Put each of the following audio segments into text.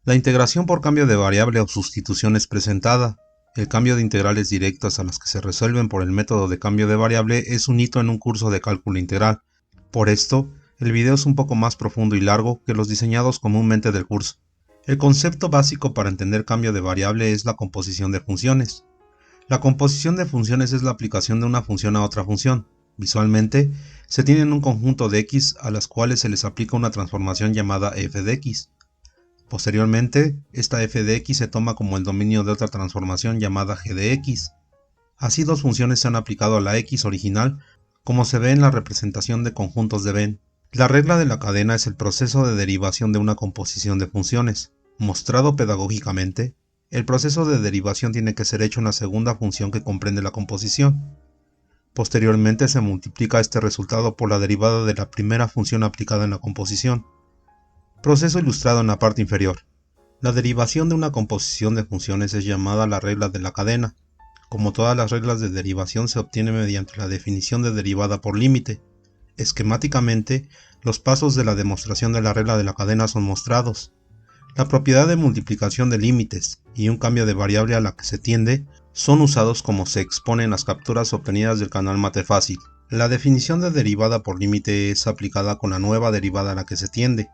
La integración por cambio de variable o sustitución es presentada. El cambio de integrales directas a las que se resuelven por el método de cambio de variable es un hito en un curso de cálculo integral. Por esto, el video es un poco más profundo y largo que los diseñados comúnmente del curso. El concepto básico para entender cambio de variable es la composición de funciones. La composición de funciones es la aplicación de una función a otra función. Visualmente, se tienen un conjunto de x a las cuales se les aplica una transformación llamada f de x. Posteriormente, esta f de x se toma como el dominio de otra transformación llamada g de x. Así dos funciones se han aplicado a la x original, como se ve en la representación de conjuntos de Venn. La regla de la cadena es el proceso de derivación de una composición de funciones. Mostrado pedagógicamente, el proceso de derivación tiene que ser hecho en la segunda función que comprende la composición. Posteriormente se multiplica este resultado por la derivada de la primera función aplicada en la composición. Proceso ilustrado en la parte inferior. La derivación de una composición de funciones es llamada la regla de la cadena. Como todas las reglas de derivación se obtiene mediante la definición de derivada por límite. Esquemáticamente, los pasos de la demostración de la regla de la cadena son mostrados. La propiedad de multiplicación de límites y un cambio de variable a la que se tiende son usados como se expone en las capturas obtenidas del canal Matefácil. La definición de derivada por límite es aplicada con la nueva derivada a la que se tiende,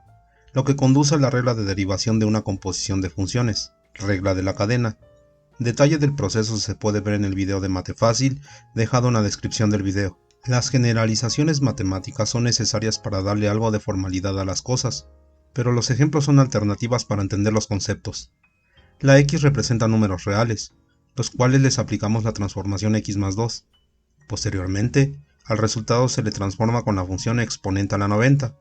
lo que conduce a la regla de derivación de una composición de funciones, regla de la cadena. Detalle del proceso se puede ver en el video de Matefácil, dejado en la descripción del video. Las generalizaciones matemáticas son necesarias para darle algo de formalidad a las cosas, pero los ejemplos son alternativas para entender los conceptos. La x representa números reales, los cuales les aplicamos la transformación x más 2. Posteriormente, al resultado se le transforma con la función exponente a la 90.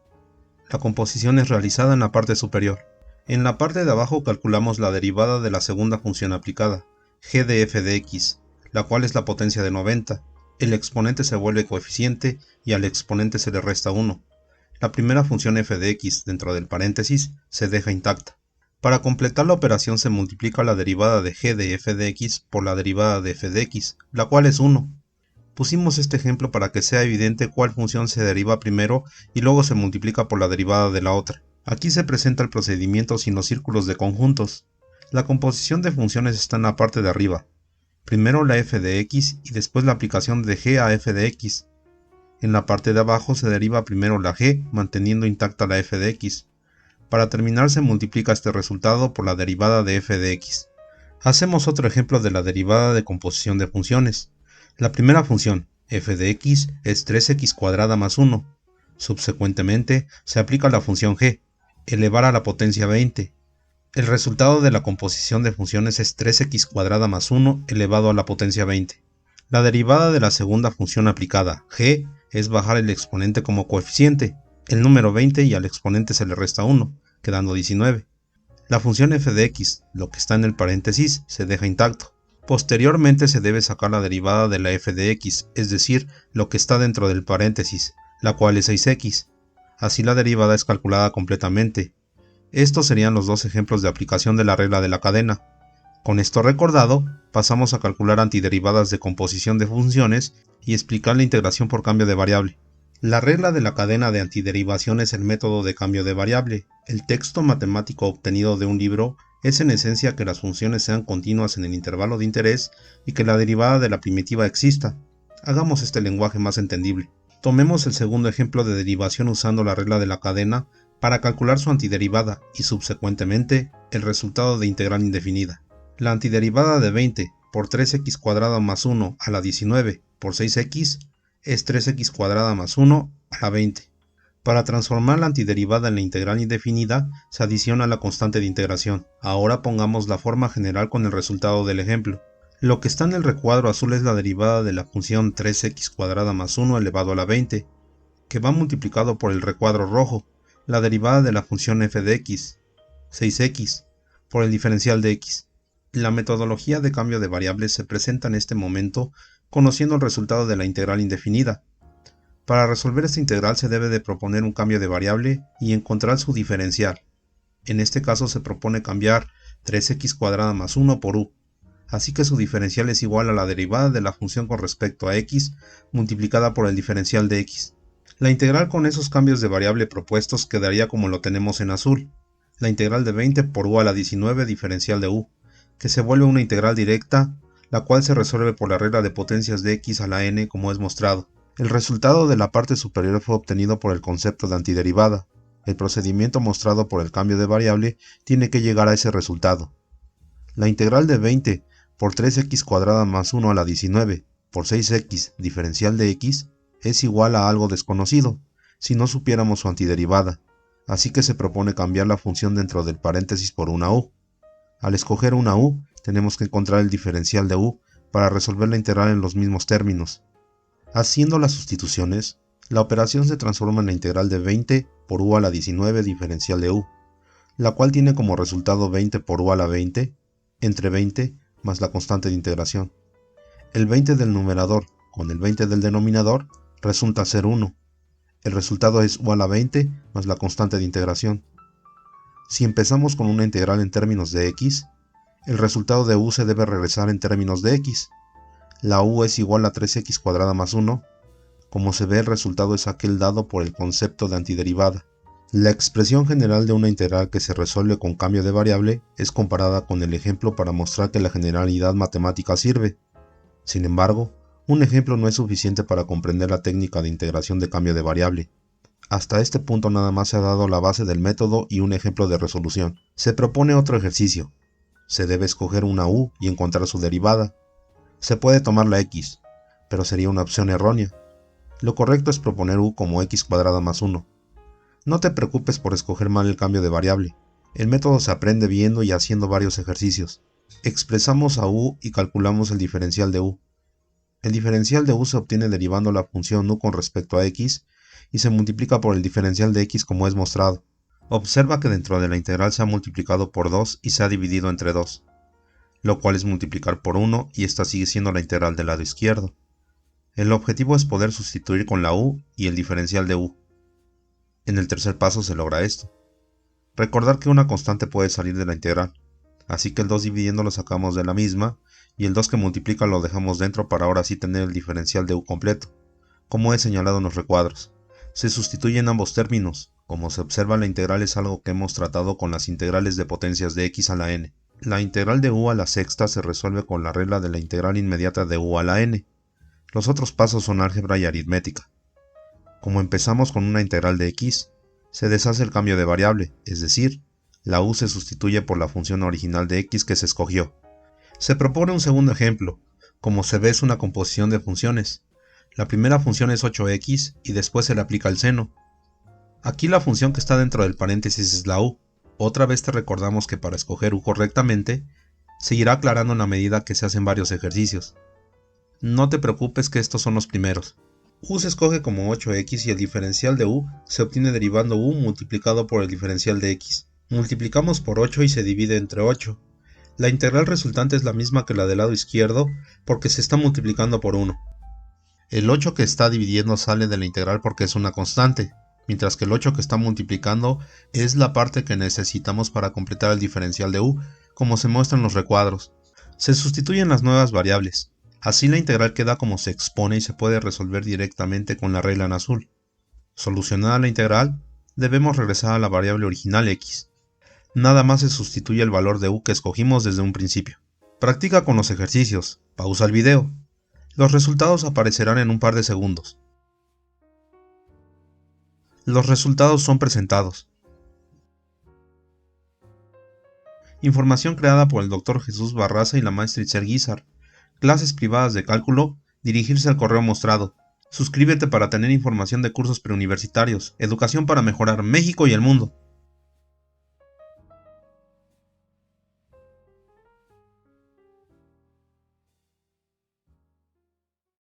La composición es realizada en la parte superior. En la parte de abajo calculamos la derivada de la segunda función aplicada, g de f de x, la cual es la potencia de 90. El exponente se vuelve coeficiente y al exponente se le resta 1. La primera función f de x dentro del paréntesis se deja intacta. Para completar la operación se multiplica la derivada de g de f de x por la derivada de f de x, la cual es 1. Pusimos este ejemplo para que sea evidente cuál función se deriva primero y luego se multiplica por la derivada de la otra. Aquí se presenta el procedimiento sin los círculos de conjuntos. La composición de funciones está en la parte de arriba. Primero la f de x y después la aplicación de g a f de x. En la parte de abajo se deriva primero la g, manteniendo intacta la f de x. Para terminar se multiplica este resultado por la derivada de f de x. Hacemos otro ejemplo de la derivada de composición de funciones. La primera función, f de x, es 3x² más 1. Subsecuentemente, se aplica la función g, elevar a la potencia 20. El resultado de la composición de funciones es 3x² más 1 elevado a la potencia 20. La derivada de la segunda función aplicada, g, es bajar el exponente como coeficiente, el número 20 y al exponente se le resta 1, quedando 19. La función f de x, lo que está en el paréntesis, se deja intacto. Posteriormente se debe sacar la derivada de la f de x, es decir, lo que está dentro del paréntesis, la cual es 6x. Así la derivada es calculada completamente. Estos serían los dos ejemplos de aplicación de la regla de la cadena. Con esto recordado, pasamos a calcular antiderivadas de composición de funciones y explicar la integración por cambio de variable. La regla de la cadena de antiderivación es el método de cambio de variable. El texto matemático obtenido de un libro es en esencia que las funciones sean continuas en el intervalo de interés y que la derivada de la primitiva exista. Hagamos este lenguaje más entendible. Tomemos el segundo ejemplo de derivación usando la regla de la cadena para calcular su antiderivada y subsecuentemente el resultado de integral indefinida. La antiderivada de 20 por 3x² más 1 a la 19 por 6x es 3x² más 1 a la 20. Para transformar la antiderivada en la integral indefinida, se adiciona la constante de integración. Ahora pongamos la forma general con el resultado del ejemplo. Lo que está en el recuadro azul es la derivada de la función 3x² más 1 elevado a la 20, que va multiplicado por el recuadro rojo, la derivada de la función f de x, 6x, por el diferencial de x. La metodología de cambio de variables se presenta en este momento conociendo el resultado de la integral indefinida. Para resolver esta integral se debe de proponer un cambio de variable y encontrar su diferencial. En este caso se propone cambiar 3x² más 1 por u, así que su diferencial es igual a la derivada de la función con respecto a x multiplicada por el diferencial de x. La integral con esos cambios de variable propuestos quedaría como lo tenemos en azul. la integral de 20 por u a la 19 diferencial de u, que se vuelve una integral directa, la cual se resuelve por la regla de potencias de x a la n como es mostrado. El resultado de la parte superior fue obtenido por el concepto de antiderivada. El procedimiento mostrado por el cambio de variable tiene que llegar a ese resultado. La integral de 20 por 3x cuadrada más 1 a la 19 por 6x diferencial de x es igual a algo desconocido, si no supiéramos su antiderivada, así que se propone cambiar la función dentro del paréntesis por una u. Al escoger una u, tenemos que encontrar el diferencial de u para resolver la integral en los mismos términos. Haciendo las sustituciones, la operación se transforma en la integral de 20 por u a la 19 diferencial de u, la cual tiene como resultado 20 por u a la 20 entre 20 más la constante de integración. El 20 del numerador con el 20 del denominador resulta ser 1. El resultado es u a la 20 más la constante de integración. Si empezamos con una integral en términos de x, el resultado de u se debe regresar en términos de x. La u es igual a 3x cuadrada más 1. Como se ve, el resultado es aquel dado por el concepto de antiderivada. La expresión general de una integral que se resuelve con cambio de variable es comparada con el ejemplo para mostrar que la generalidad matemática sirve. Sin embargo, un ejemplo no es suficiente para comprender la técnica de integración de cambio de variable. Hasta este punto nada más se ha dado la base del método y un ejemplo de resolución. Se propone otro ejercicio. Se debe escoger una u y encontrar su derivada. Se puede tomar la x, pero sería una opción errónea. Lo correcto es proponer u como x cuadrada más 1. No te preocupes por escoger mal el cambio de variable. El método se aprende viendo y haciendo varios ejercicios. Expresamos a u y calculamos el diferencial de u. El diferencial de u se obtiene derivando la función u con respecto a x y se multiplica por el diferencial de x como es mostrado. Observa que dentro de la integral se ha multiplicado por 2 y se ha dividido entre 2, lo cual es multiplicar por 1 y esta sigue siendo la integral del lado izquierdo. El objetivo es poder sustituir con la u y el diferencial de u. En el tercer paso se logra esto. Recordar que una constante puede salir de la integral, así que el 2 dividiendo lo sacamos de la misma y el 2 que multiplica lo dejamos dentro para ahora sí tener el diferencial de u completo, como he señalado en los recuadros. Se sustituyen ambos términos. Como se observa, la integral es algo que hemos tratado con las integrales de potencias de x a la n. La integral de u a la sexta se resuelve con la regla de la integral inmediata de u a la n. Los otros pasos son álgebra y aritmética. Como empezamos con una integral de x, se deshace el cambio de variable, es decir, la u se sustituye por la función original de x que se escogió. Se propone un segundo ejemplo. Como se ve, es una composición de funciones. La primera función es 8x y después se le aplica el seno. Aquí la función que está dentro del paréntesis es la u. Otra vez te recordamos que para escoger u correctamente, se irá aclarando en la medida que se hacen varios ejercicios. No te preocupes que estos son los primeros. U se escoge como 8x y el diferencial de u se obtiene derivando u multiplicado por el diferencial de x. Multiplicamos por 8 y se divide entre 8. La integral resultante es la misma que la del lado izquierdo porque se está multiplicando por 1. El 8 que está dividiendo sale de la integral porque es una constante, mientras que el 8 que está multiplicando es la parte que necesitamos para completar el diferencial de u, como se muestra en los recuadros. Se sustituyen las nuevas variables. Así la integral queda como se expone y se puede resolver directamente con la regla en azul. Solucionada la integral, debemos regresar a la variable original x. Nada más se sustituye el valor de u que escogimos desde un principio. Practica con los ejercicios. Pausa el video. Los resultados aparecerán en un par de segundos. Los resultados son presentados. Información creada por el Dr. Jesús Barraza y la maestra Itzel Guizar. Clases privadas de cálculo, dirigirse al correo mostrado. Suscríbete para tener información de cursos preuniversitarios, educación para mejorar México y el mundo.